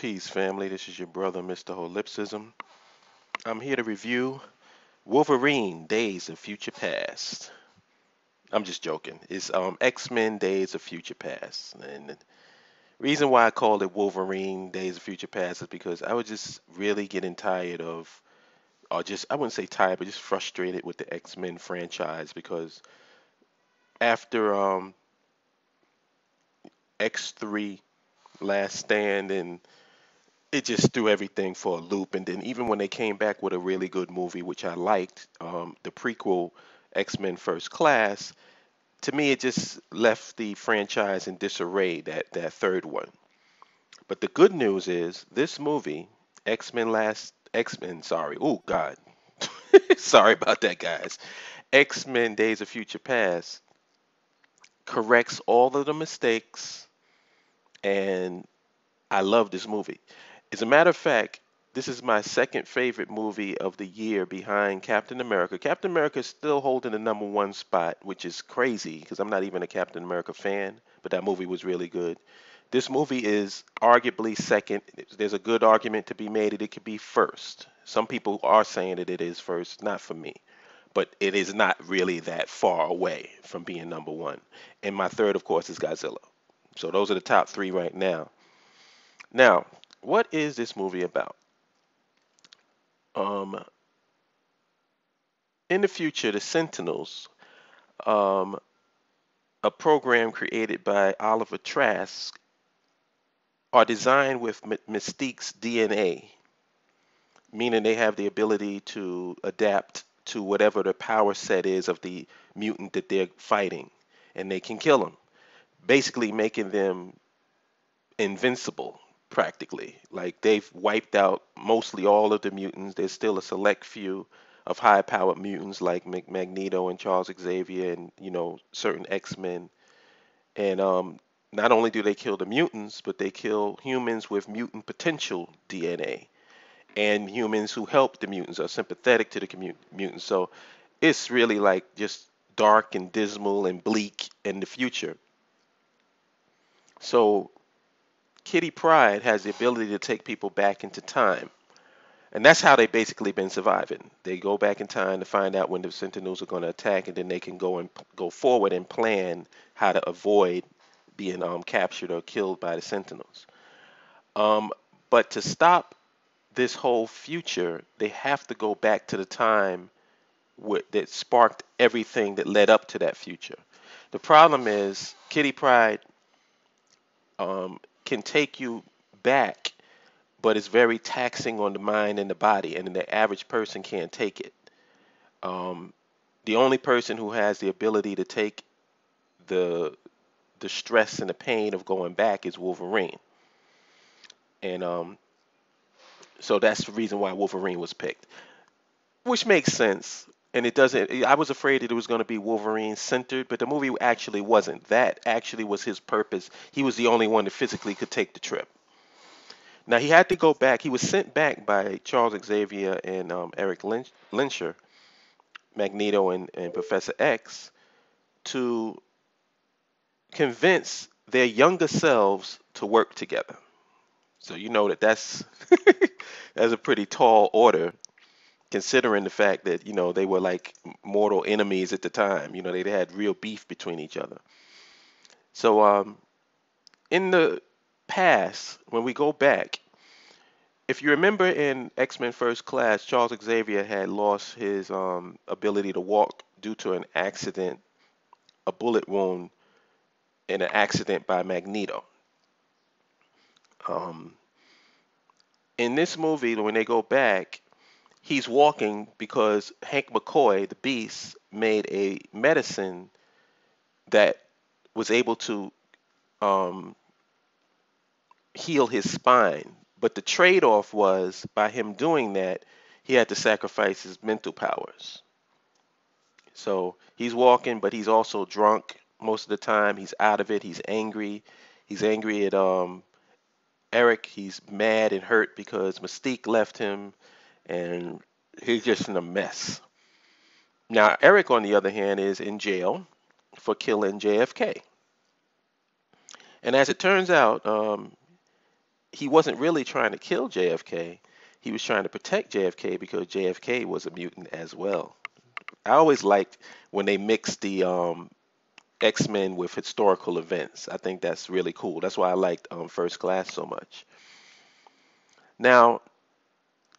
Peace, family. This is your brother, Mr. Holipsism. I'm here to review Wolverine Days of Future Past. I'm just joking. It's X-Men Days of Future Past. And the reason why I called it Wolverine Days of Future Past is because I was just really getting tired of, or just, I wouldn't say tired, but just frustrated with the X-Men franchise because after X3 Last Stand and it just threw everything for a loop. And then even when they came back with a really good movie, which I liked, the prequel X-Men First Class, to me it just left the franchise in disarray. That third one. But the good news is this movie, X-Men. Sorry, oh God, sorry about that, guys. X-Men Days of Future Past corrects all of the mistakes, and I love this movie. As a matter of fact, this is my second favorite movie of the year behind Captain America. Captain America is still holding the number one spot, which is crazy because I'm not even a Captain America fan, but that movie was really good. This movie is arguably second. There's a good argument to be made that it could be first. Some people are saying that it is first, not for me, but it is not really that far away from being number one. And my third, of course, is Godzilla. So those are the top three right now. Now, what is this movie about? Um, in the future, the Sentinels, um, a program created by Oliver Trask, are designed with Mystique's DNA, meaning they have the ability to adapt to whatever the power set is of the mutant that they're fighting, and they can kill them, basically making them invincible practically. Like they've wiped out mostly all of the mutants. There's still a select few of high-powered mutants like Magneto and Charles Xavier and certain X-Men. And not only do they kill the mutants, but they kill humans with mutant potential DNA and humans who help the mutants are sympathetic to the mutants. So it's really like just dark and dismal and bleak in the future. So Kitty Pryde has the ability to take people back into time. And that's how they basically been surviving. They go back in time to find out when the Sentinels are going to attack, and then they can go forward and plan how to avoid being captured or killed by the Sentinels. Um, but to stop this whole future, they have to go back to the time that sparked everything that led up to that future. The problem is Kitty Pryde can take you back, but it's very taxing on the mind and the body, and the average person can't take it. Um, the only person who has the ability to take the the stress and the pain of going back is Wolverine, and so that's the reason why Wolverine was picked, which makes sense. And it doesn't. I was afraid that it was going to be Wolverine centered, but the movie actually wasn't. That actually was his purpose. He was the only one that physically could take the trip. Now he had to go back. He was sent back by Charles Xavier and Eric Lyncher, Magneto and Professor X, to convince their younger selves to work together. So you know that's that's a pretty tall order, considering the fact that they were like mortal enemies at the time. They had real beef between each other. So in the past, when we go back, if you remember in X-Men First Class, Charles Xavier had lost his ability to walk due to an accident, a bullet wound in an accident by Magneto. Um, in this movie, when they go back, he's walking because Hank McCoy, the Beast, made a medicine that was able to um, heal his spine. But the trade-off was by him doing that, he had to sacrifice his mental powers. So he's walking, but he's also drunk most of the time. He's out of it. He's angry. He's angry at Eric. He's mad and hurt because Mystique left him, and he's just in a mess. Now, Eric, on the other hand, is in jail for killing JFK. And as it turns out, he wasn't really trying to kill JFK. He was trying to protect JFK because JFK was a mutant as well. I always liked when they mixed the X-Men with historical events. I think that's really cool. That's why I liked First Class so much. Now,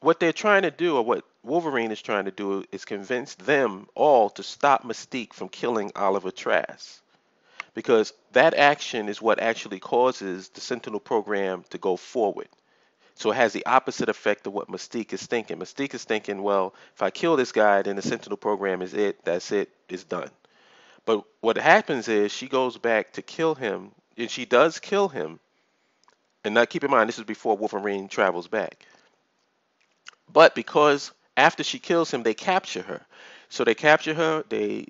what they're trying to do, or what Wolverine is trying to do, is convince them all to stop Mystique from killing Oliver Trask. Because that action is what actually causes the Sentinel program to go forward. So it has the opposite effect of what Mystique is thinking. Mystique is thinking, well, if I kill this guy, then the Sentinel program is it. That's it. It's done. But what happens is she goes back to kill him, and she does kill him. And now keep in mind, this is before Wolverine travels back. But because after she kills him, they capture her. So they capture her, they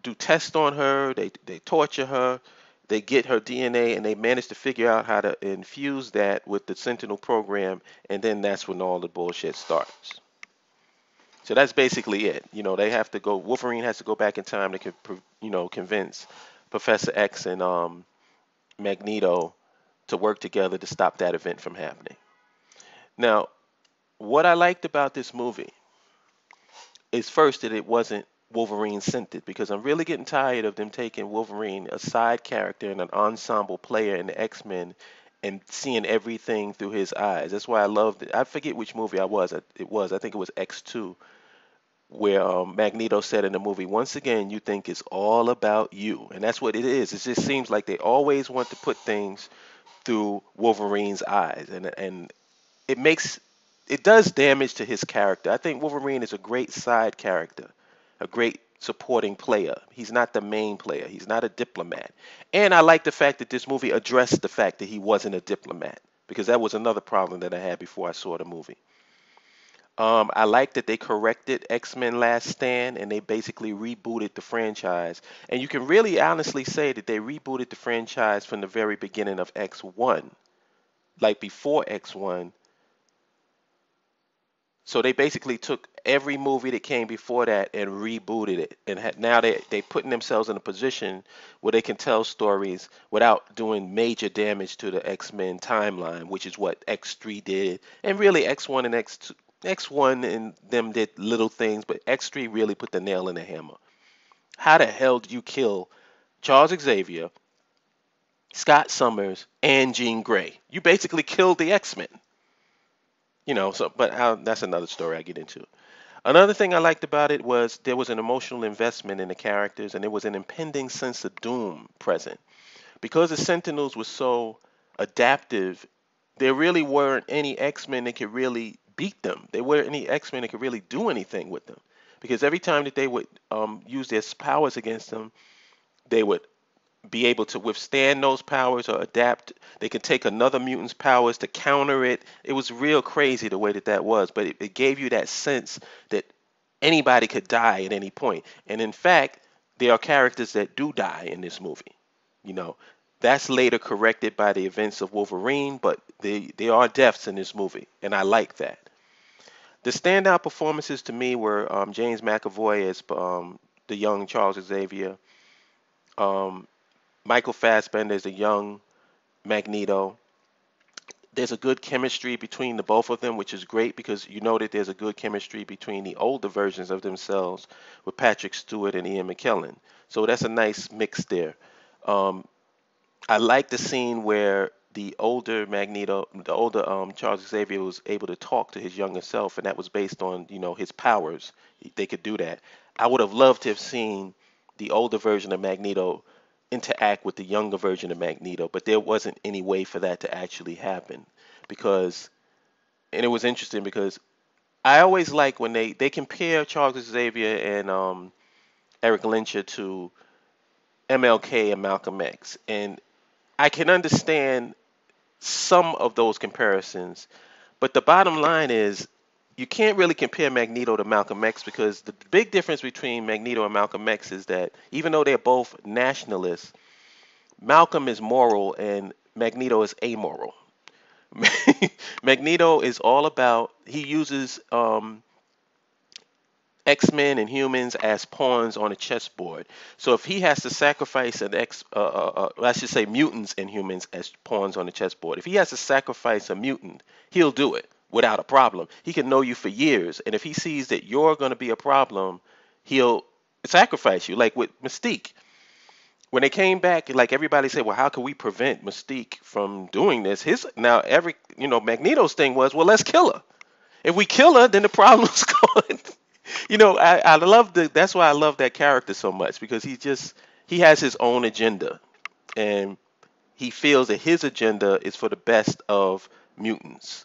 do tests on her, they torture her, they get her DNA, and they manage to figure out how to infuse that with the Sentinel program, and then that's when all the bullshit starts. So that's basically it. They have to go. Wolverine has to go back in time to, convince Professor X and Magneto to work together to stop that event from happening. Now, what I liked about this movie is first that it wasn't Wolverine centered, because I'm really getting tired of them taking Wolverine, a side character and an ensemble player in the X-Men, and seeing everything through his eyes. That's why I loved it. I forget which movie I was. It was. I think it was X2, where Magneto said in the movie, once again, you think it's all about you. And that's what it is. It just seems like they always want to put things through Wolverine's eyes. And it does damage to his character. I think Wolverine is a great side character, a great supporting player. He's not the main player. He's not a diplomat. And I like the fact that this movie addressed the fact that he wasn't a diplomat, because that was another problem that I had before I saw the movie. I like that they corrected X-Men Last Stand, and they basically rebooted the franchise. And you can really honestly say that they rebooted the franchise from the very beginning of X1, like before X1. So they basically took every movie that came before that and rebooted it, and now they putting themselves in a position where they can tell stories without doing major damage to the X-Men timeline, which is what X3 did, and really X1 and X2. X1 and them did little things, but X3 really put the nail in the hammer. How the hell do you kill Charles Xavier, Scott Summers, and Jean Grey? You basically killed the X-Men. But that's another story I get into. Another thing I liked about it was there was an emotional investment in the characters, and there was an impending sense of doom present. Because the Sentinels were so adaptive, there really weren't any X-Men that could really beat them. There weren't any X-Men that could really do anything with them. Because every time that they would use their powers against them, they would be able to withstand those powers or adapt. They could take another mutant's powers to counter it. It was real crazy the way that that was, but it gave you that sense that anybody could die at any point. And in fact, there are characters that do die in this movie. You know, that's later corrected by the events of Wolverine, but there are deaths in this movie, and I like that. The standout performances to me were James McAvoy as the young Charles Xavier, um, Michael Fassbender as the young Magneto. There's a good chemistry between the both of them, which is great because you know that there's a good chemistry between the older versions of themselves with Patrick Stewart and Ian McKellen. So that's a nice mix there. Um, I like the scene where the older Magneto, the older Charles Xavier was able to talk to his younger self, and that was based on his powers. They could do that. I would have loved to have seen the older version of Magneto interact with the younger version of Magneto, but there wasn't any way for that to actually happen because, and it was interesting because I always like when they compare Charles Xavier and Eric Lyncher to MLK and Malcolm X, and I can understand some of those comparisons, but the bottom line is you can't really compare Magneto to Malcolm X because the big difference between Magneto and Malcolm X is that even though they're both nationalists, Malcolm is moral and Magneto is amoral. Magneto is all about, he uses X-Men and humans as pawns on a chessboard. So if he has to sacrifice I should say mutants and humans as pawns on a chessboard. If he has to sacrifice a mutant, he'll do it without a problem. He can know you for years, and if he sees that you're going to be a problem, he'll sacrifice you. Like with Mystique, when they came back, like everybody said, well, how can we prevent Mystique from doing this? His now every Magneto's thing was, well, let's kill her. If we kill her, then the problem's gone. I love that's why I love that character so much, because he has his own agenda, and he feels that his agenda is for the best of mutants.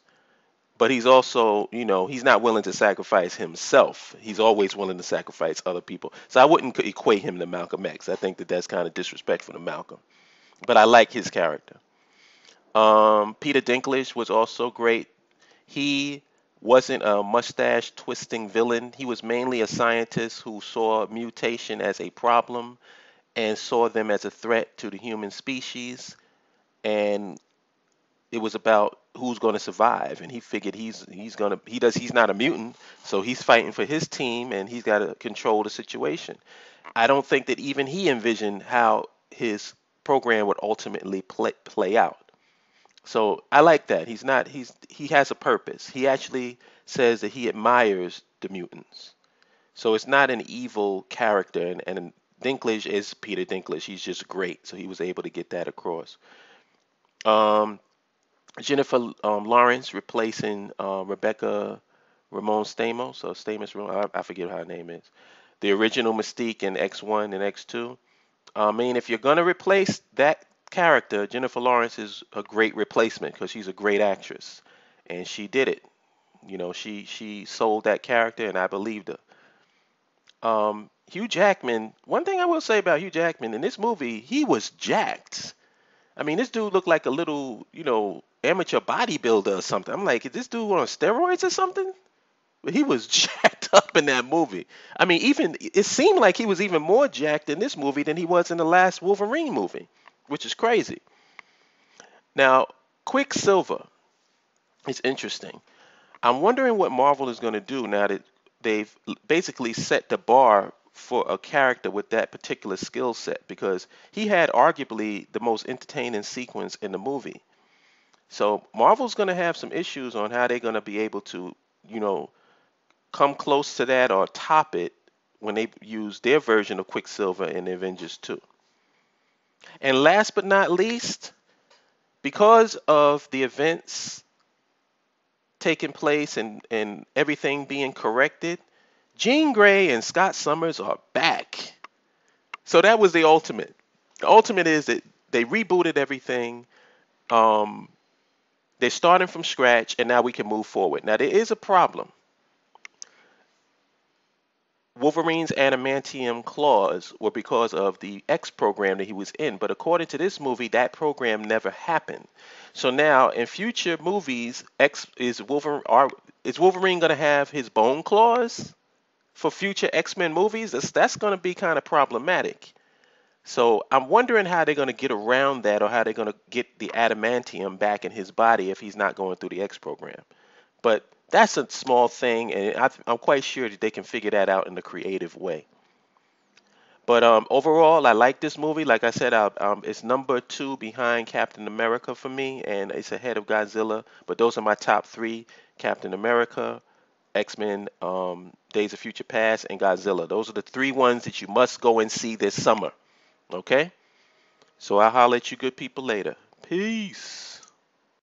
But he's also, he's not willing to sacrifice himself. He's always willing to sacrifice other people. So I wouldn't equate him to Malcolm X. I think that that's kind of disrespectful to Malcolm. But I like his character. Peter Dinklage was also great. He wasn't a mustache twisting villain. He was mainly a scientist who saw mutation as a problem and saw them as a threat to the human species. And it was about who's going to survive. And he figured he's not a mutant, so he's fighting for his team and he's got to control the situation. I don't think that even he envisioned how his program would ultimately play out. So I like that. He has a purpose. He actually says that he admires the mutants. So it's not an evil character, and Dinklage is Peter Dinklage. He's just great. So he was able to get that across. Um, Jennifer Lawrence replacing Rebecca Ramon Stamos. So Stamos, I forget how her name is. The original Mystique in X1 and X2. I mean, if you're gonna replace that character, Jennifer Lawrence is a great replacement because she's a great actress, and she did it. She sold that character, and I believed her. Hugh Jackman. One thing I will say about Hugh Jackman in this movie, he was jacked. I mean, this dude looked like a little, amateur bodybuilder or something. I'm like, is this dude on steroids or something? But he was jacked up in that movie. I mean, even it seemed like he was even more jacked in this movie than he was in the last Wolverine movie, which is crazy. Now, Quicksilver is interesting. I'm wondering what Marvel is going to do now that they've basically set the bar for a character with that particular skill set, because he had arguably the most entertaining sequence in the movie. So Marvel's going to have some issues on how they're going to be able to, you know, come close to that or top it when they use their version of Quicksilver in Avengers 2. And last but not least, because of the events taking place and everything being corrected, Jean Grey and Scott Summers are back. So that was the ultimate. The ultimate is that they rebooted everything. Um, they're starting from scratch, and now we can move forward. Now there is a problem. Wolverine's adamantium claws were because of the X program that he was in, but according to this movie, that program never happened. So now, in future movies, is Wolverine going to have his bone claws for future X-Men movies? That's going to be kind of problematic. So I'm wondering how they're going to get around that, or how they're going to get the adamantium back in his body if he's not going through the X program. But that's a small thing, and I'm quite sure that they can figure that out in a creative way. But overall, I like this movie. Like I said, it's number two behind Captain America for me, and it's ahead of Godzilla. But those are my top three: Captain America, X-Men, Days of Future Past, and Godzilla. Those are the three ones that you must go and see this summer. Okay? So I'll holler at you good people later. Peace.